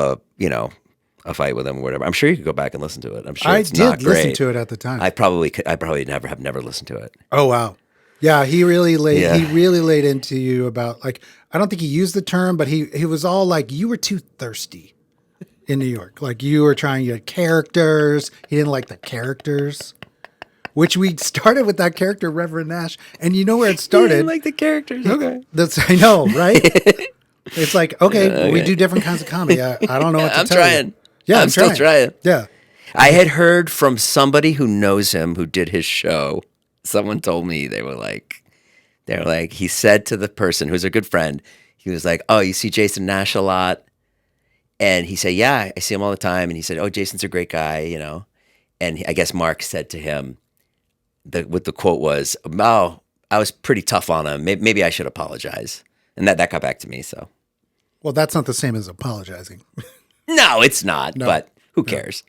Speaker 1: a fight with him or whatever. I'm sure you could go back and listen to it. I'm sure
Speaker 2: I
Speaker 1: it's not
Speaker 2: did listen
Speaker 1: great.
Speaker 2: to it at the time.
Speaker 1: I probably have never listened to it.
Speaker 2: Oh wow. Yeah, he really laid
Speaker 1: Yeah.
Speaker 2: he really laid into you about like I don't think he used the term, but he was all like you were too thirsty in New York. Like you were trying your characters. He didn't like the characters. Which we started with that character, Reverend Nash. And you know where it started.
Speaker 1: Like the characters. Okay.
Speaker 2: I know, right? It's like, okay, we do different kinds of comedy. I don't know what to
Speaker 1: I'm
Speaker 2: tell
Speaker 1: trying.
Speaker 2: you. Yeah,
Speaker 1: I'm still trying.
Speaker 2: Yeah.
Speaker 1: I had heard from somebody who knows him who did his show. Someone told me they were like, he said to the person who's a good friend, he was like, oh, you see Jason Nash a lot? And he said, yeah, I see him all the time. And he said, oh, Jason's a great guy, you know? And I guess Mark said to him, what the quote was, oh, I was pretty tough on him. Maybe I should apologize. And that got back to me, so.
Speaker 2: Well, that's not the same as apologizing.
Speaker 1: No, it's not, but who cares?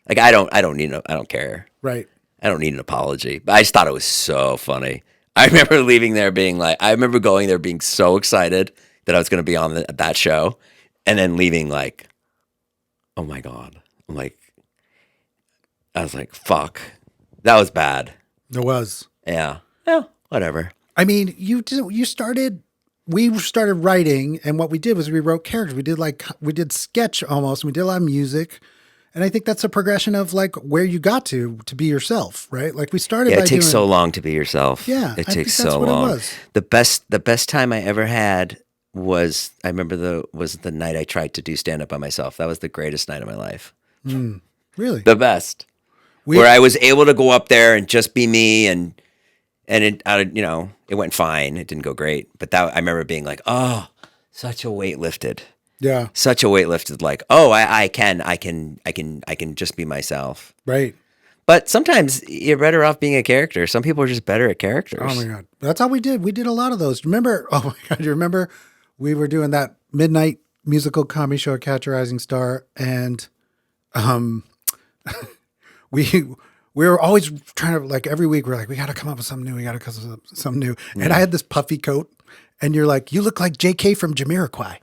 Speaker 1: Like, I don't care.
Speaker 2: Right.
Speaker 1: I don't need an apology. But I just thought it was so funny. I remember leaving there being like, I remember going there being so excited that I was going to be on that show, and then leaving like, oh my God. I'm like, I was like, fuck. That was bad.
Speaker 2: It was.
Speaker 1: Yeah. Yeah, whatever.
Speaker 2: I mean, we started writing, and what we did was we wrote characters. We did sketch almost, and we did a lot of music. And I think that's a progression of like where you got to be yourself, right? Like we started.
Speaker 1: Yeah,
Speaker 2: by
Speaker 1: it takes
Speaker 2: doing,
Speaker 1: so long to be yourself.
Speaker 2: Yeah,
Speaker 1: it
Speaker 2: I
Speaker 1: takes
Speaker 2: think that's
Speaker 1: so
Speaker 2: what
Speaker 1: long.
Speaker 2: It was.
Speaker 1: The best time I ever had was the night I tried to do stand up by myself. That was the greatest night of my life.
Speaker 2: Really,
Speaker 1: The best. Where I was able to go up there and just be me, and it went fine. It didn't go great, but I remember being like, oh, such a weight lifted.
Speaker 2: Yeah,
Speaker 1: Such a weight lifted. Like, oh, I can just be myself.
Speaker 2: right.
Speaker 1: But sometimes you're better off being a character. Some people are just better at characters.
Speaker 2: Oh my God, that's how we did. We did a lot of those. Remember? Oh my God, you remember? We were doing that midnight musical comedy show at Catch a Rising Star, and we were always trying to, like, every week we're like, we got to come up with something new. We got to come up with something new. And I had this puffy coat, and you're like, you look like JK from Jamiroquai.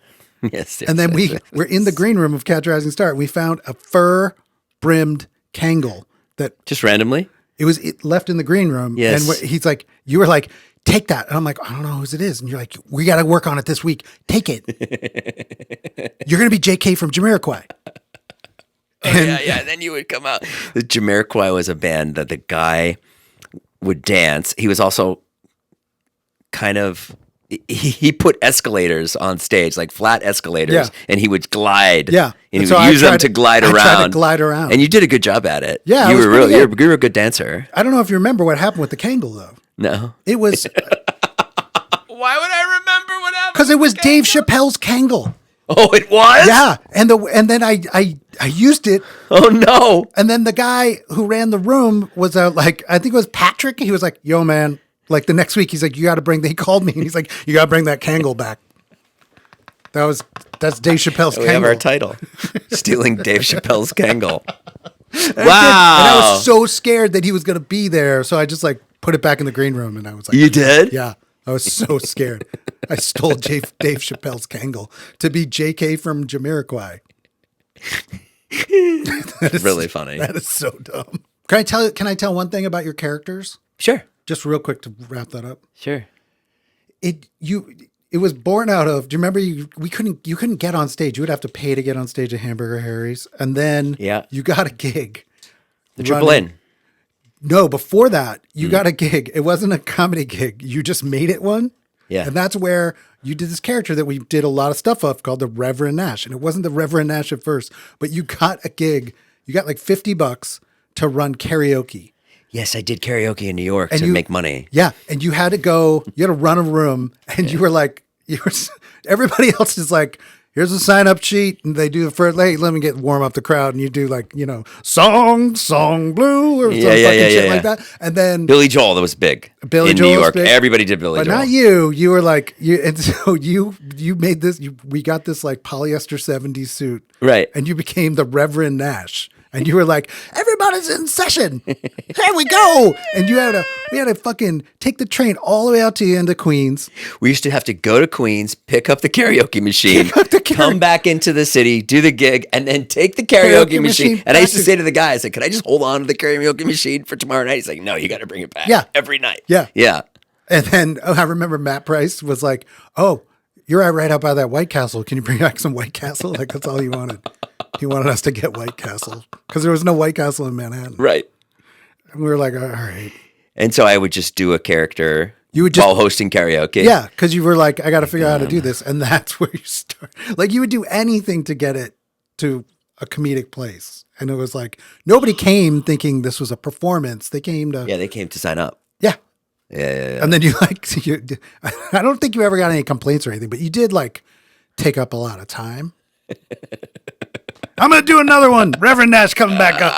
Speaker 1: Yes.
Speaker 2: And then we're in the green room of Catch a Rising Star. We found a fur brimmed Kangol that
Speaker 1: Just randomly?
Speaker 2: it was left in the green room.
Speaker 1: Yes.
Speaker 2: And he's like, you were like, take that. And I'm like, I don't know whose it is. And you're like, we got to work on it this week. Take it. You're going to be JK from Jamiroquai.
Speaker 1: Yeah. Then you would come out. The Jamiroquai was a band that the guy would dance. He was also kind of, he put escalators on stage, like flat escalators, and he would glide.
Speaker 2: Yeah.
Speaker 1: And
Speaker 2: And
Speaker 1: he
Speaker 2: so
Speaker 1: would
Speaker 2: I
Speaker 1: use them
Speaker 2: tried
Speaker 1: to glide
Speaker 2: I
Speaker 1: around.
Speaker 2: tried to glide around.
Speaker 1: And you did a good job at it.
Speaker 2: Yeah,
Speaker 1: You
Speaker 2: I was
Speaker 1: were
Speaker 2: pretty
Speaker 1: really,
Speaker 2: good.
Speaker 1: you're a good dancer.
Speaker 2: I don't know if you remember what happened with the Kangol, though.
Speaker 1: No.
Speaker 2: It was
Speaker 1: Why would I remember what happened?
Speaker 2: because it was Dave Chappelle's Kangol.
Speaker 1: Oh, it was?
Speaker 2: Yeah. And then I used it.
Speaker 1: Oh, no.
Speaker 2: And then the guy who ran the room was like, I think it was Patrick. He was like, yo, man, like the next week, he's like, he called me and he's like, you got to bring that Kangol back. That's Dave Chappelle's
Speaker 1: We
Speaker 2: Kangol.
Speaker 1: have our title. Stealing Dave Chappelle's Kangol.
Speaker 2: And I was so scared that he was going to be there. So I just like put it back in the green room and I was like,
Speaker 1: You did?
Speaker 2: yeah, I was so scared. I stole Dave Chappelle's Kangol to be JK from Jamiroquai. That is
Speaker 1: Really funny.
Speaker 2: That is so dumb. Can I tell one thing about your characters?
Speaker 1: Sure.
Speaker 2: Just real quick to wrap that up.
Speaker 1: Sure.
Speaker 2: It was born out of, do you remember you couldn't get on stage. You would have to pay to get on stage at Hamburger Harry's. And then you got a gig.
Speaker 1: The Triple N.
Speaker 2: No, before that, you got a gig. It wasn't a comedy gig. You just made it one.
Speaker 1: Yeah.
Speaker 2: And that's where you did this character that we did a lot of stuff of called the Reverend Nash. And it wasn't the Reverend Nash at first, but you got a gig. You got like $50 to run karaoke.
Speaker 1: Yes, I did karaoke in New York to make money.
Speaker 2: Yeah. And you had to run a room and you were like, everybody else is like, here's a sign up sheet. And they do the first, hey, let me warm up the crowd. And you do like, song blue or some fucking shit like that. And then
Speaker 1: Billy Joel, that was big.
Speaker 2: Billy
Speaker 1: in
Speaker 2: Joel
Speaker 1: New
Speaker 2: was
Speaker 1: York.
Speaker 2: big.
Speaker 1: Everybody did Billy
Speaker 2: But
Speaker 1: Joel.
Speaker 2: not you. You were like, and so you made this, we got this like polyester 70s suit.
Speaker 1: Right.
Speaker 2: And you became the Reverend Nash. And you were like, everybody everybody's in session. Here we go. And we had to fucking take the train all the way out to the end of Queens.
Speaker 1: We used to have to go to Queens, pick up the karaoke machine, come back into the city, do the gig, and then take the karaoke machine. And I used to say to the guy, I said, can I just hold on to the karaoke machine for tomorrow night? He's like, no, you got to bring it back every night.
Speaker 2: Yeah.
Speaker 1: Yeah.
Speaker 2: And then I remember Matt Price was like, oh, you're right out by that White Castle. Can you bring back some White Castle? Like, that's all he wanted. He wanted us to get White Castle because there was no White Castle in Manhattan.
Speaker 1: Right.
Speaker 2: And we were like, all right.
Speaker 1: And so I would just do a character while hosting karaoke.
Speaker 2: Yeah, because you were like, I got to figure out how to do this. And that's where you start. Like, you would do anything to get it to a comedic place. And it was like, nobody came thinking this was a performance. They came to...
Speaker 1: Yeah, they came to sign up.
Speaker 2: Yeah.
Speaker 1: Yeah.
Speaker 2: And then I don't think you ever got any complaints or anything, but you did like take up a lot of time. I'm going to do another one. Reverend Nash coming back up.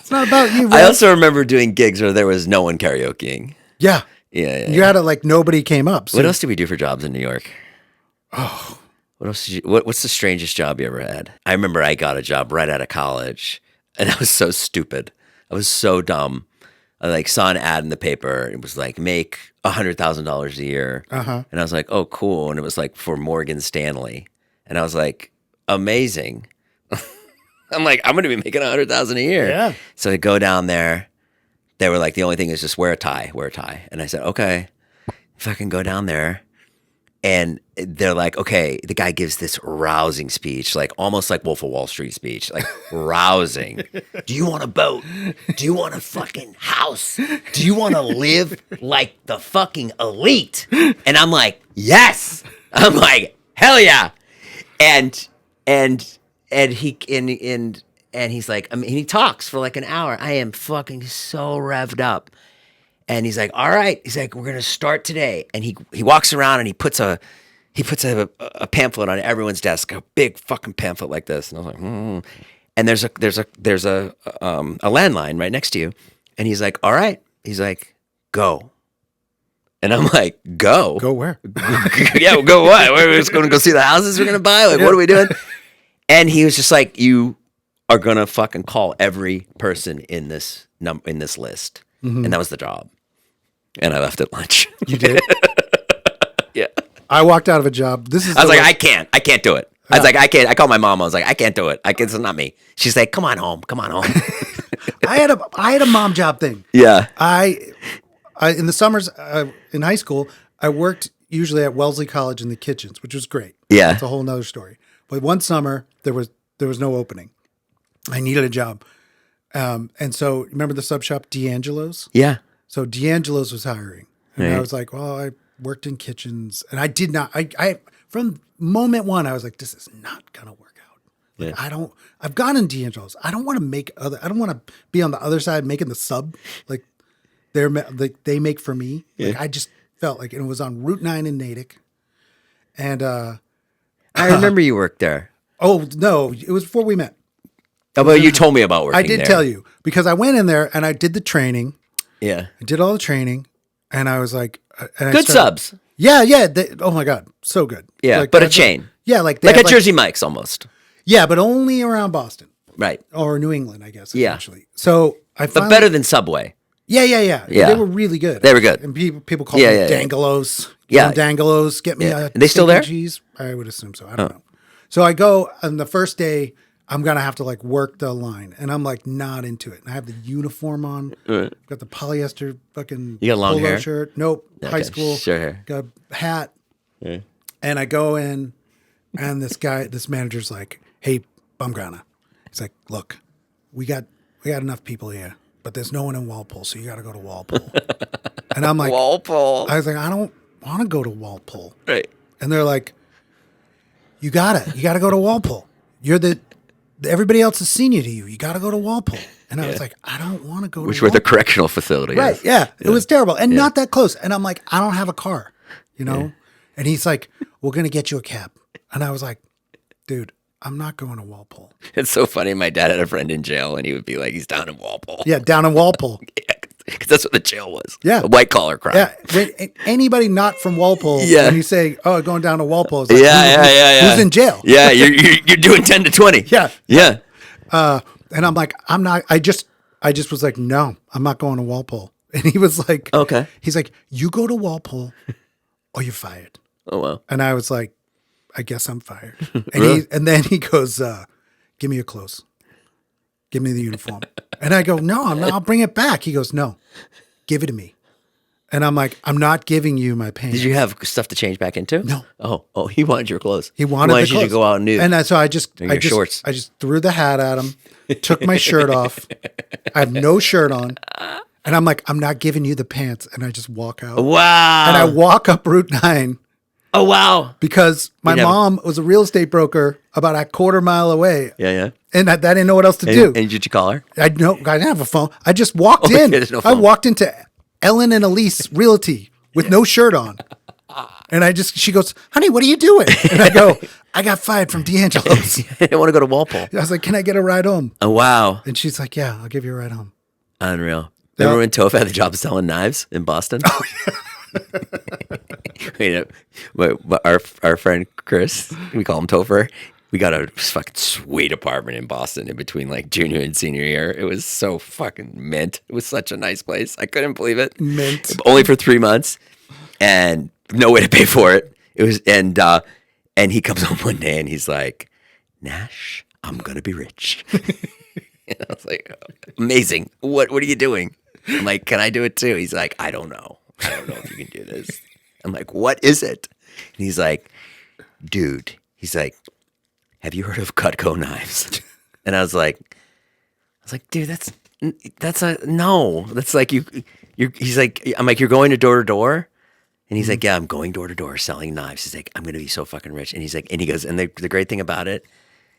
Speaker 2: It's not about you, Rev.
Speaker 1: I also remember doing gigs where there was no one karaokeing.
Speaker 2: Yeah.
Speaker 1: Yeah.
Speaker 2: You had to like, nobody came up. So.
Speaker 1: What else did we do for jobs in New York? Oh. What else did what's the strangest job you ever had? I remember I got a job right out of college and I was so stupid. I was so dumb. I like saw an ad in the paper. It was like make $100,000 a year. And I was like, oh, cool. And it was like for Morgan Stanley. And I was like, amazing. I'm like, I'm going to be making $100,000 a year.
Speaker 2: Yeah.
Speaker 1: So I go down there. They were like, the only thing is just wear a tie. And I said, okay, if I can go down there. And they're like, okay, the guy gives this rousing speech, like almost like Wolf of Wall Street speech, like rousing. Do you want a boat? Do you want a fucking house? Do you want to live like the fucking elite? And I'm like, yes. I'm like, hell yeah. And he's like, I mean, he talks for like an hour. I am fucking so revved up. And he's like, all right. He's like, we're going to start today. And he walks around and he puts a pamphlet on everyone's desk, a big fucking pamphlet like this. And I was like, And there's a landline right next to you. And he's like, all right. He's like, go. And I'm like, go?
Speaker 2: Go where?
Speaker 1: Yeah, go what? We're just going to go see the houses we're going to buy? Like, what are we doing? And he was just like, you are going to fucking call every person in this list. And that was the job. And I left at lunch.
Speaker 2: You did?
Speaker 1: Yeah.
Speaker 2: I walked out of a job. I was
Speaker 1: like, I can't do it. I was like, I can't. I called my mom. I was like, I can't do it. It's not me. She's like, come on home.
Speaker 2: I had a mom job thing.
Speaker 1: Yeah.
Speaker 2: I in the summers in high school, I worked usually at Wellesley College in the kitchens, which was great.
Speaker 1: Yeah.
Speaker 2: It's a whole nother story. But one summer there was no opening. I needed a job. And so remember the sub shop D'Angelo's?
Speaker 1: Yeah.
Speaker 2: So D'Angelo's was hiring. And I was like, well, I worked in kitchens and I did not, I from moment one, I was like, this is not going to work out. Like, yeah. I've gone in D'Angelo's. I don't want to be on the other side making the sub like they make for me. Yeah. Like I just felt like, and it was on Route 9 in Natick. And,
Speaker 1: I remember you worked there.
Speaker 2: Oh no, it was before we met.
Speaker 1: Oh, but you told me about working there.
Speaker 2: I did tell you because I went in there and I did the training.
Speaker 1: Yeah.
Speaker 2: I did all the training and I was like,
Speaker 1: good subs.
Speaker 2: Yeah. Oh my God. So good.
Speaker 1: Yeah.
Speaker 2: Like,
Speaker 1: but a chain.
Speaker 2: Yeah. Like
Speaker 1: a Jersey Mike's almost.
Speaker 2: Yeah. But only around Boston.
Speaker 1: Right.
Speaker 2: Or New England, I guess.
Speaker 1: Yeah.
Speaker 2: Actually. So
Speaker 1: but better than Subway.
Speaker 2: Yeah. They were really good.
Speaker 1: They were good.
Speaker 2: And people call them Dangelos.
Speaker 1: Yeah.
Speaker 2: Dangelos. Get me a
Speaker 1: Are they still there?
Speaker 2: Cheese. I would assume so. I don't know. So I go on the first day, I'm going to have to like work the line and I'm like not into it. And I have the uniform on. I've got the polyester fucking
Speaker 1: you got long
Speaker 2: polo
Speaker 1: hair?
Speaker 2: shirt. Nope. Okay. High school.
Speaker 1: Short hair.
Speaker 2: Got a hat. Yeah. And I go in and this manager's like, hey, Bumgrana. He's like, look, we got enough people here, but there's no one in Walpole. So you got to go to Walpole. And I'm like,
Speaker 1: Walpole.
Speaker 2: I was like, I don't want to go to Walpole.
Speaker 1: Right.
Speaker 2: And they're like, you got to go to Walpole. Everybody else is senior to you. You got to go to Walpole. And I was like, I don't want to go to Walpole.
Speaker 1: Which were the correctional facility.
Speaker 2: Right. Yeah. It was terrible. And not that close. And I'm like, I don't have a car, you know? Yeah. And he's like, we're going to get you a cab. And I was like, dude, I'm not going to Walpole.
Speaker 1: It's so funny. My dad had a friend in jail and he would be like, he's down in Walpole.
Speaker 2: Yeah. Down in Walpole.
Speaker 1: Yeah. Because that's what the jail was.
Speaker 2: Yeah.
Speaker 1: A white collar crime.
Speaker 2: Yeah. When anybody not from Walpole, when you say, oh, going down to Walpole, it's like,
Speaker 1: yeah.
Speaker 2: Who's in jail?
Speaker 1: Yeah. You're doing 10 to 20.
Speaker 2: Yeah.
Speaker 1: Yeah.
Speaker 2: And I'm like, I'm not. I just was like, no, I'm not going to Walpole. And he was like,
Speaker 1: Okay.
Speaker 2: He's like, you go to Walpole, or you're fired.
Speaker 1: Oh wow.
Speaker 2: And I was like, I guess I'm fired. And
Speaker 1: Really?
Speaker 2: and then he goes, give me your clothes. Give me the uniform. And I go, no, I'm not. I'll bring it back. He goes, no, give it to me. And I'm like, I'm not giving you my pants.
Speaker 1: Did you have stuff to change back into?
Speaker 2: No.
Speaker 1: Oh, he wanted your clothes.
Speaker 2: He wanted the
Speaker 1: you
Speaker 2: clothes.
Speaker 1: to go out nude.
Speaker 2: And so I just
Speaker 1: shorts.
Speaker 2: I just threw the hat at him, took my shirt off. I have no shirt on. And I'm like, I'm not giving you the pants. And I just walk out.
Speaker 1: Wow.
Speaker 2: And I walk up Route 9
Speaker 1: Oh wow.
Speaker 2: because my
Speaker 1: never-
Speaker 2: mom was a real estate broker about a quarter mile away.
Speaker 1: Yeah.
Speaker 2: And I didn't know what else to do.
Speaker 1: And did you call her?
Speaker 2: I didn't have a phone. I just walked
Speaker 1: Oh,
Speaker 2: in.
Speaker 1: there's no
Speaker 2: I
Speaker 1: phone.
Speaker 2: walked into Ellen and Elise Realty with no shirt on. And she goes, honey, what are you doing? And I go, I got fired from D'Angelo's.
Speaker 1: I didn't want to go to Walpole.
Speaker 2: I was like, can I get a ride home?
Speaker 1: Oh wow.
Speaker 2: And she's like, yeah, I'll give you a ride home.
Speaker 1: Unreal. Remember when Toph had the job of selling knives in Boston? Oh yeah. Our friend Chris, we call him Topher. We got a fucking sweet apartment in Boston in between like junior and senior year. It was so fucking mint. It was such a nice place. I couldn't believe it.
Speaker 2: Mint.
Speaker 1: Only for 3 months, and no way to pay for it. It was and he comes home one day and he's like, Nash, I'm gonna be rich. And I was like, amazing. What are you doing? I'm like, can I do it too? He's like, I don't know if you can do this. I'm like, what is it? And he's like, dude. He's like, have you heard of Cutco knives? And I was like, dude, that's no. That's like he's like, I'm like, you're going to door to door? And he's like, yeah, I'm going door to door selling knives. He's like, I'm going to be so fucking rich. And he's like, and he goes, and the great thing about it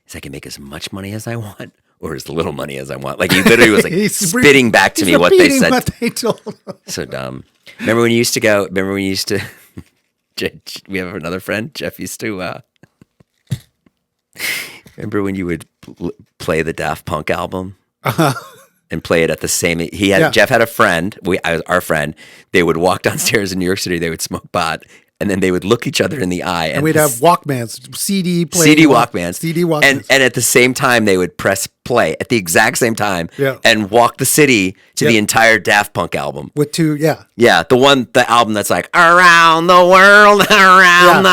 Speaker 1: is I can make as much money as I want or as little money as I want. Like he literally was like spitting back to me what they said.
Speaker 2: What they told him.
Speaker 1: So dumb. Remember when you used to, we have another friend, Jeff used to, remember when you would play the Daft Punk album and play it at the same? Jeff had a friend. Our friend. They would walk downstairs in New York City. They would smoke pot, and then they would look each other in the eye.
Speaker 2: And we'd have Walkmans, CD
Speaker 1: Walkmans, and at the same time they would press play at the exact same time, and walk the city to the entire Daft Punk album
Speaker 2: with two,
Speaker 1: the album that's like around the world, around.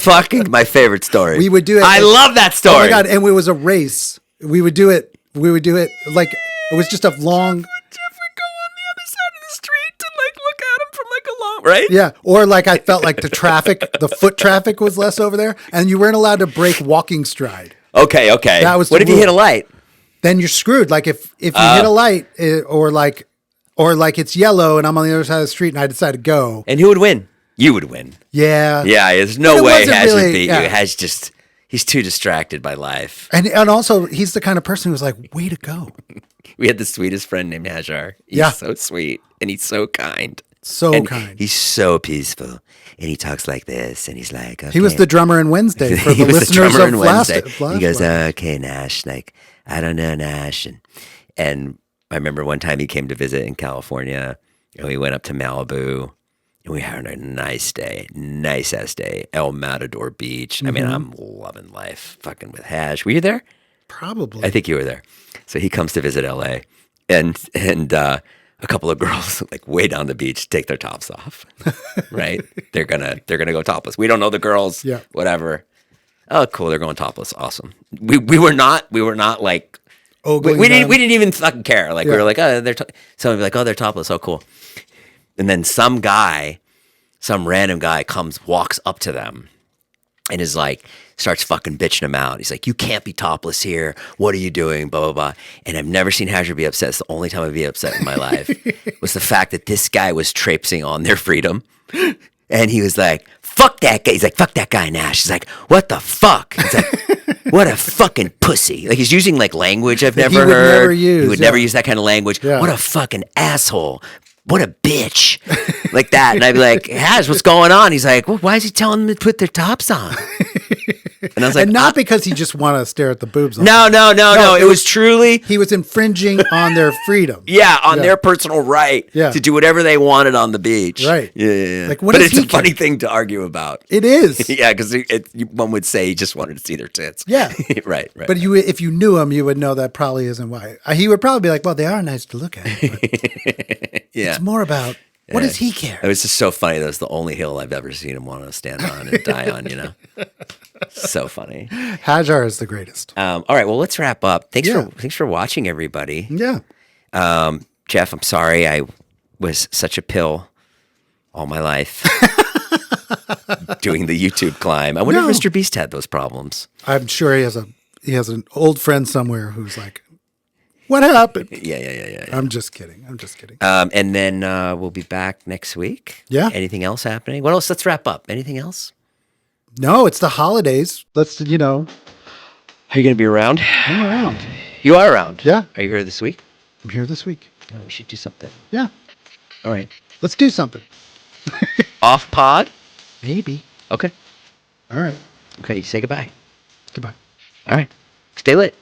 Speaker 1: Fucking my favorite story.
Speaker 2: We would do it.
Speaker 1: I love that story.
Speaker 2: Oh my god! And it was a race. We would do it like it was just a long.
Speaker 1: Jeff would go on the other side of the street to like look at him from like a long right.
Speaker 2: Yeah, or like I felt like the foot traffic was less over there, and you weren't allowed to break walking stride.
Speaker 1: Okay.
Speaker 2: That was
Speaker 1: what if you hit a light?
Speaker 2: Then you're screwed. Like if you hit a light, or like it's yellow, and I'm on the other side of the street, and I decide to go.
Speaker 1: And who would win? You would win.
Speaker 2: Yeah.
Speaker 1: Yeah. There's no way Hash would beat you. Hash just. He's too distracted by life.
Speaker 2: And also, he's the kind of person who's like, way to go.
Speaker 1: We had the sweetest friend named Hajar. He's so sweet, and he's so kind.
Speaker 2: Kind.
Speaker 1: He's so peaceful, and he talks like this, and he's like, okay.
Speaker 2: He was the drummer in Wednesday for the listeners of Wednesday.
Speaker 1: He goes, okay, Nash, like, I don't know, Nash. And I remember one time he came to visit in California, and we went up to Malibu. And we had a nice ass day, El Matador Beach. Mm-hmm. I mean, I'm loving life, fucking with Hash. Were you there?
Speaker 2: Probably.
Speaker 1: I think you were there. So he comes to visit LA, and a couple of girls like way down the beach take their tops off. Right? They're gonna go topless. We don't know the girls.
Speaker 2: Yeah.
Speaker 1: Whatever. Oh, cool. They're going topless. Awesome. We were not like. We didn't even fucking care. Like we were like, oh, someone would be like, oh, they're topless. Oh, cool. And then some random guy walks up to them and is like, starts fucking bitching them out. He's like, you can't be topless here. What are you doing? Blah, blah, blah. And I've never seen Hajar be upset. It's the only time I'd be upset in my life was the fact that this guy was traipsing on their freedom. And he was like, fuck that guy. He's like, fuck that guy, Nash. He's like, what the fuck? He's like, what a fucking pussy. Like he's using like language I've never heard. He would never use that kind of language. Yeah. What a fucking asshole. What a bitch. Like that. And I'd be like, Hash, what's going on? He's like, well, why is he telling them to put their tops on? And I was like,
Speaker 2: and not because he just wanted to stare at the boobs.
Speaker 1: No. It was truly.
Speaker 2: He was infringing on their freedom.
Speaker 1: Yeah, on their personal right to do whatever they wanted on the beach.
Speaker 2: Right.
Speaker 1: Yeah.
Speaker 2: Like, what
Speaker 1: but
Speaker 2: does
Speaker 1: it's
Speaker 2: he
Speaker 1: a funny
Speaker 2: care?
Speaker 1: thing to argue about.
Speaker 2: It is.
Speaker 1: Yeah, because one would say he just wanted to see their tits.
Speaker 2: Yeah.
Speaker 1: right.
Speaker 2: But if you knew him, you would know that probably isn't why. He would probably be like, well, they are nice to look at. But
Speaker 1: yeah.
Speaker 2: It's more about what does he care?
Speaker 1: It was just so funny. That was the only hill I've ever seen him want to stand on and die on, So funny.
Speaker 2: Hajar is the greatest.
Speaker 1: All right, well, let's wrap up. Thanks for watching, everybody.
Speaker 2: Yeah.
Speaker 1: Jeff, I'm sorry I was such a pill all my life doing the YouTube climb. I wonder if Mr. Beast had those problems.
Speaker 2: I'm sure he has an old friend somewhere who's like, what happened?
Speaker 1: Yeah.
Speaker 2: I'm just kidding.
Speaker 1: And then we'll be back next week.
Speaker 2: Yeah.
Speaker 1: Anything else happening? What else? Let's wrap up. Anything else?
Speaker 2: No, it's the holidays. Let's,
Speaker 1: Are you going to be around?
Speaker 2: I'm around.
Speaker 1: You are around?
Speaker 2: Yeah.
Speaker 1: Are you here this week?
Speaker 2: I'm here this week.
Speaker 1: Oh, we should do something.
Speaker 2: Yeah.
Speaker 1: All right.
Speaker 2: Let's do something.
Speaker 1: Off pod?
Speaker 2: Maybe.
Speaker 1: Okay.
Speaker 2: All right.
Speaker 1: Okay, say goodbye.
Speaker 2: Goodbye.
Speaker 1: All right. Stay lit.